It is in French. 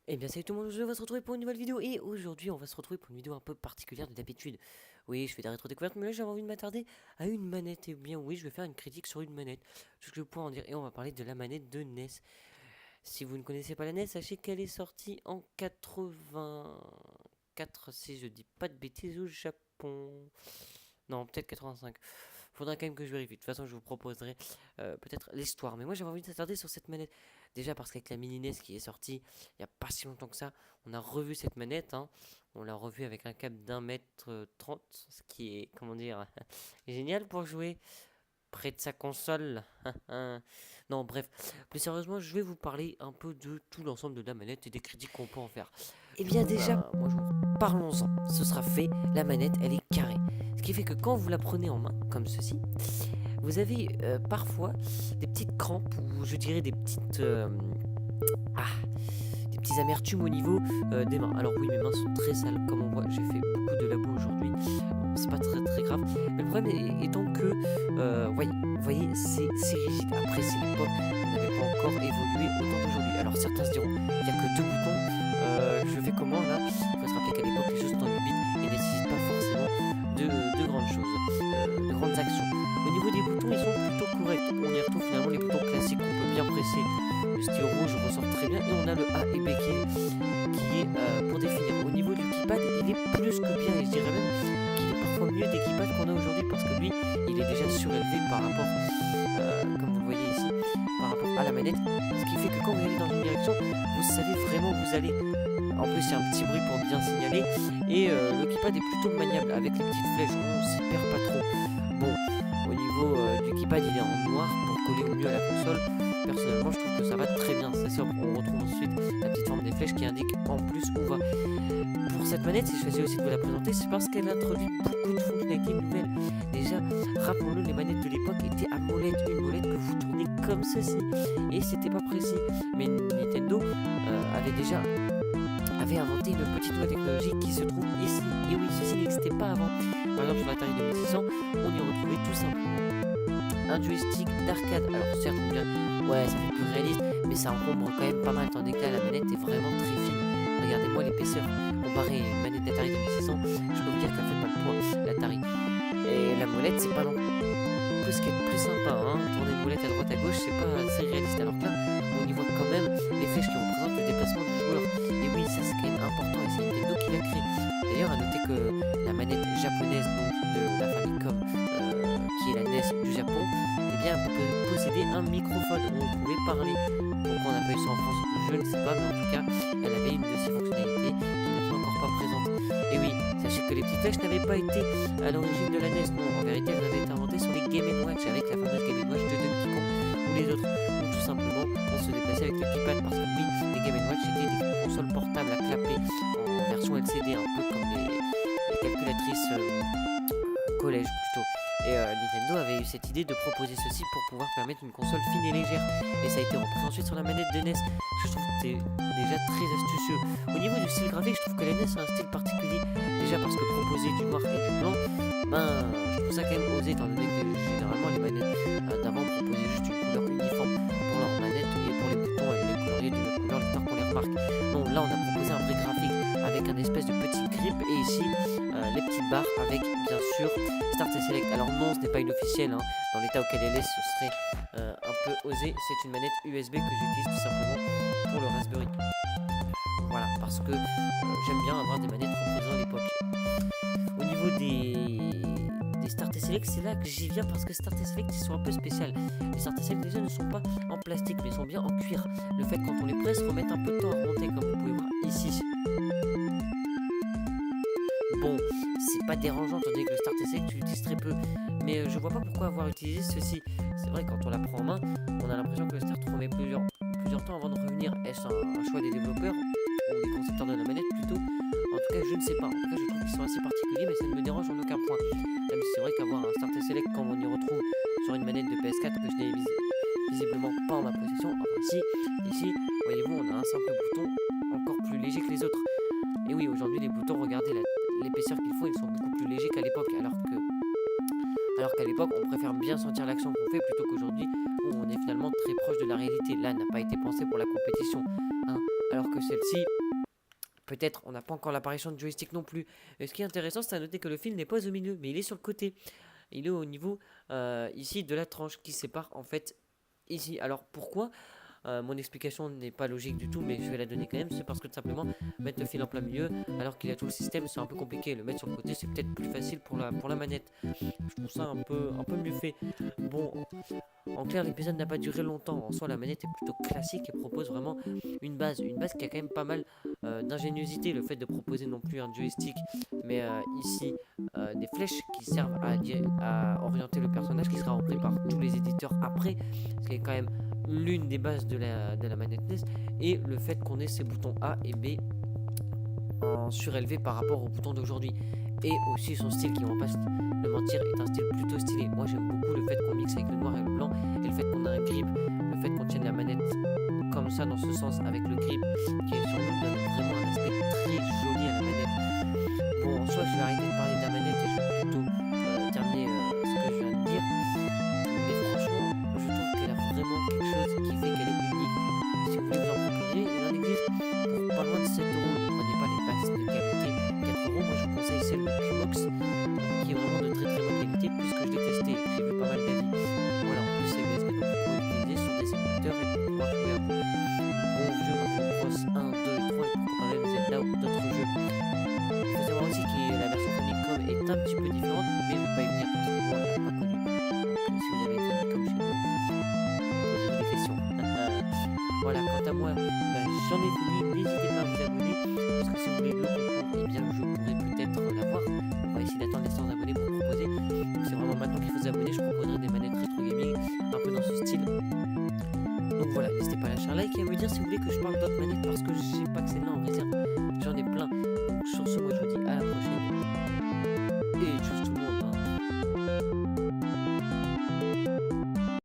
Eh bien salut tout le monde, je vais se retrouver pour une nouvelle vidéo et aujourd'hui on va se retrouver pour une vidéo un peu particulière de d'habitude. Oui, je fais des rétro-découvertes mais là j'avais envie de m'attarder à une manette. Et bien oui, je vais faire une critique sur une manette, tout ce que je pourrais en dire, et on va parler de la manette de NES. Si vous ne connaissez pas la NES, sachez qu'elle est sortie en 84 si je dis pas de bêtises au Japon. Non, peut-être 85. Faudra quand même que je vérifie. De toute façon, je vous proposerai peut-être l'histoire. Mais moi, j'avais envie de s'attarder sur cette manette. Déjà parce qu'avec la mini NES qui est sortie il n'y a pas si longtemps que ça, on a revu cette manette, hein. On l'a revue avec un câble d'1 m 30, ce qui est, comment dire, génial pour jouer près de sa console. Non, bref. Plus sérieusement, je vais vous parler un peu de tout l'ensemble de la manette et des critiques qu'on peut en faire. Eh bien déjà, moi je vous parlons-en. Ce sera fait. La manette, elle est carrée. Ce qui fait que quand vous la prenez en main, comme ceci, vous avez parfois des petites crampes ou je dirais ah, des petits amertumes au niveau des mains. Alors oui, mes mains sont très sales, comme on voit, j'ai fait beaucoup de labo aujourd'hui. Bon, c'est pas très très grave. Mais le problème étant que, voyez, c'est rigide. Après, c'est l'époque, on n'avait pas encore évolué autant qu'aujourd'hui. Alors certains se diront, il n'y a que deux boutons. Je fais comment là? Il faut se rappeler qu'à l'époque, les choses sont en 8 bits et ne nécessitent pas forcément de grandes choses, de grandes actions. Au niveau des boutons, ils sont plutôt corrects. On y retrouve finalement les boutons classiques qu'on peut bien presser. Le stylo rouge ressort très bien et on a le A et B qui est pour définir. Au niveau du keypad, il est plus que bien et je dirais même qu'il est parfois mieux des keypads qu'on a aujourd'hui parce que lui, il est déjà surélevé par rapport, comme vous le voyez ici, par rapport à la manette. Ce qui fait que quand vous allez dans une direction, vous savez vraiment où vous allez. En plus, il y a un petit bruit pour bien signaler et le keypad est plutôt maniable avec les petites flèches, on s'y perd pas trop. Bon, au niveau du keypad, il est en noir pour coller au mieux à la console. Personnellement, je trouve que ça va très bien. C'est sûr, on retrouve ensuite la petite forme des flèches qui indique en plus où va. Pour cette manette, si je choisis aussi de vous la présenter, c'est parce qu'elle introduit beaucoup de fonctionnalités nouvelles. Déjà, rappelons-le, les manettes de l'époque étaient à molette, une molette que vous tournez comme ceci. Et c'était pas précis. Mais Nintendo avait inventé une petite nouvelle technologie qui se trouve ici. Et oui, ceci n'existait pas avant. Par exemple, sur l'Atari 2600, on y retrouvait tout simplement un joystick d'arcade. Alors certes, on dirait, ouais, ça fait plus réaliste, mais ça encombre quand même pas mal, tandis que là, la manette est vraiment très fine. Regardez-moi l'épaisseur. Comparé à une manette d'Atari 2600, je peux vous dire qu'elle fait pas le poids, l'Atari. Et la molette, c'est pas non plus ce qui est le plus sympa, hein. Tourner une molette à droite à gauche, c'est pas assez réaliste. Alors que là, on y voit quand même les flèches qui représentent le déplacement du joueur. Et oui, ça c'est quand même important et c'est Nintendo qui l'a créé. D'ailleurs, à noter que la manette japonaise donc, de la Famicom, qui est la NES du Japon, eh bien, elle peut posséder un microphone où on pouvait parler. Pourquoi on n'a pas eu ça en France, je ne sais pas, mais en tout cas, elle avait une de ces fonctionnalités qui n'était encore pas présente. Et oui, sachez que les petites flèches n'avaient pas été à l'origine de la NES, non, en vérité, elles avaient été inventées sur les Game & Watch, avec la fameuse Game & Watch de Donkey Kong ou les autres. Donc tout simplement, on se déplaçait avec le keypad parce que oui, les Game & Watch étaient des consoles portables à clapper en version LCD, un peu comme les calculatrices collège plutôt. Et Nintendo avait eu cette idée de proposer ceci pour pouvoir permettre une console fine et légère. Et ça a été repris ensuite sur la manette de NES. Je trouve que c'est déjà très astucieux. Au niveau du style graphique, je trouve que la NES a un style particulier. Déjà parce que proposer du noir et du blanc, ben, je trouve ça quand même osé, étant donné que généralement les manettes d'avant proposaient juste une couleur uniforme pour leurs manettes et pour les boutons et les coloriers d'une autre couleur, le temps qu'on les remarque. Non, là on a proposé un vrai graphique avec un espèce de petit grip et ici les petites barres avec bien sûr Start et Select. Alors non, ce n'est pas une officielle, hein. Dans l'état auquel elle est, ce serait un peu osé. C'est une manette USB que j'utilise tout simplement pour le Raspberry. Voilà, parce que j'aime bien avoir des manettes représentant l'époque. Au niveau des Start et Select, c'est là que j'y viens parce que Start et Select ils sont un peu spéciales. Les Start et Select déjà ne sont pas en plastique mais sont bien en cuir. Le fait quand on les presse remettent un peu de temps à remonter comme vous pouvez voir ici. Bon, c'est pas dérangeant tandis que le Start et Select tu l'utilises très peu. Mais je vois pas pourquoi avoir utilisé ceci. C'est vrai quand on la prend en main, on a l'impression que le Start remet plusieurs temps avant de revenir. Est-ce un choix des développeurs ou des concepteurs de la manette plutôt? En tout cas, je ne sais pas. En tout cas, je trouve qu'ils sont assez particuliers, mais ça ne me dérange en aucun point. Même si c'est vrai qu'avoir un Start et Select comme on y retrouve sur une manette de PS4 que je n'ai visiblement pas en ma possession. Enfin si, ici, voyez-vous, on a un simple bouton encore plus léger que les autres. Et oui, aujourd'hui, les boutons, regardez l'épaisseur qu'ils font, ils sont beaucoup plus légers qu'à l'époque. Alors qu'à l'époque, on préfère bien sentir l'action qu'on fait plutôt qu'aujourd'hui où on est finalement très proche de la réalité. Là, n'a pas été pensé pour la compétition, hein. Alors alors que celle-ci, peut-être, on n'a pas encore l'apparition de joystick non plus. Et ce qui est intéressant, c'est à noter que le fil n'est pas au milieu, mais il est sur le côté. Il est au niveau ici de la tranche qui sépare en fait ici. Alors pourquoi mon explication n'est pas logique du tout, mais je vais la donner quand même. C'est parce que tout simplement, mettre le fil en plein milieu, alors qu'il y a tout le système, c'est un peu compliqué. Le mettre sur le côté, c'est peut-être plus facile pour la manette. Je trouve ça un peu mieux fait. Bon, en clair, l'épisode n'a pas duré longtemps. En soi, la manette est plutôt classique et propose vraiment une base qui a quand même pas mal d'ingéniosité. Le fait de proposer non plus un joystick, mais ici des flèches qui servent à orienter le personnage, qui sera repris par tous les éditeurs après, ce qui est quand même l'une des bases de la manette NES, et le fait qu'on ait ces boutons A et B en surélevé par rapport aux boutons d'aujourd'hui, et aussi son style qui, on va pas le mentir, est un style plutôt stylé. Moi j'aime beaucoup le fait qu'on mixe avec le noir et le blanc, et le fait qu'on a un grip, le fait qu'on tienne la manette comme ça dans ce sens avec le grip qui est sur le donne vraiment un aspect très joli à la manette. Bon, en soi je vais arrêter de parler de la manette et je vais plutôt terminer ce que je viens de dire. Mais franchement, je trouve qu'elle a vraiment quelque chose qui fait qu'elle est unique. Si vous voulez vous en procurer, il en existe pour pas loin de 7 euros. Ne prenez pas les passes de qualité 4 euros. Moi je vous conseille celle de Qmox qui est vraiment de très très bonne qualité, puisque je l'ai testé. J'ai vu pas mal d'avis. Voilà, en plus c'est USB, donc vous pouvez l'utiliser sur des écouteurs et pouvoir jouer à bon jeu Mario Bros 1, 2 et 3 et pourquoi pas même Zelda ou d'autres jeux. Il faut savoir aussi que la version Famicom est un petit peu différente, mais je vais pas y venir parce que moi je l'ai pas connue. Donc si vous avez une Famicom chez vous, posez-vous des questions. Voilà, quant à moi, j'en ai fini. N'hésitez pas à vous abonner, parce que si vous voulez le concours, eh bien je pourrais peut-être l'avoir. On va essayer d'attendre les 100 abonnés pour proposer. Donc c'est vraiment maintenant qu'il faut s'abonner. Je proposerai des manettes rétro gaming un peu dans ce style. Donc voilà, n'hésitez pas à lâcher un like et à me dire si vous voulez que je parle d'autres manettes, parce que je sais pas que c'est là en réserve. J'en ai plein. Donc sur ce, moi